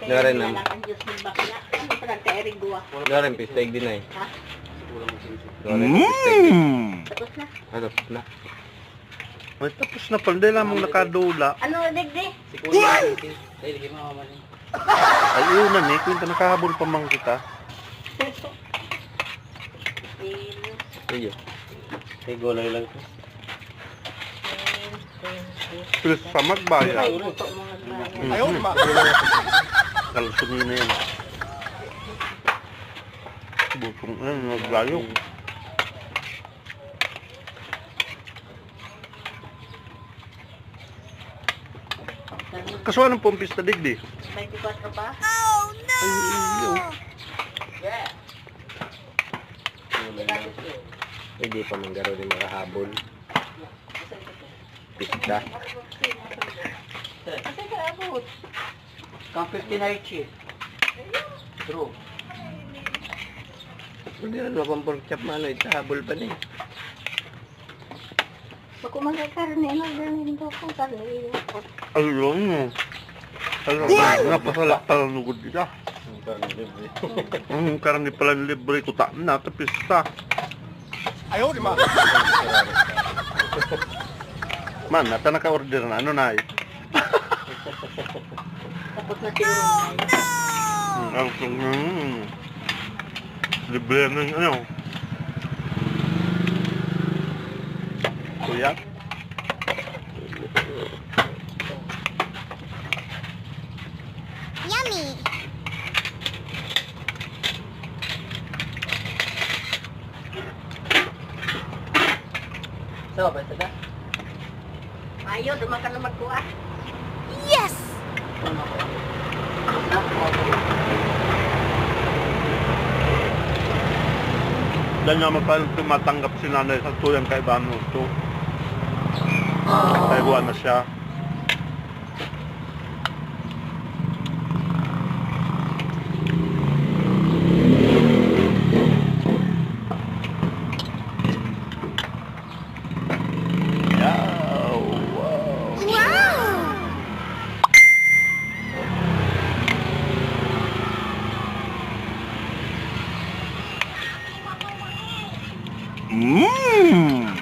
Garin na. Garin pisteg din ay. Tapos na. Tapos na. Ay, tapos na pala. Dahil lamang nakadula. Ano, digdi? Ay, yun na ni. Kwenta nakahabol pa man kita. Sige. Sige, gulay lang. Plus sa magbayad. Ayaw ma. Kalsunin na yan. Butong na, naglayo. Kasuan ng pompis na digdi. 24 ba? Ay, iyo. Hindi pa manggaro din makahabol. Pista. Kasi ka abot. Kang 59 chip. True. Hindi na mapampork chop malo. Itahabol pa din. Bago magkakarne, nagdanin ko kung karne. Ayun mo. Alam mo, napasalak pala nugod nila. Ang karani pala libre ko na tapista. Ayaw, di ba? Man, nata naka-order na. Ano na eh? Tapos na tinong na. Libre na yung ano. Kuya? Yummy! So, ba ito na? Ayaw, duman ka na magkuha. Dahil nga magpalang tumatanggap si nanay sa tuyang kaibahan mo ito. Kaibuan na siya. Mmm!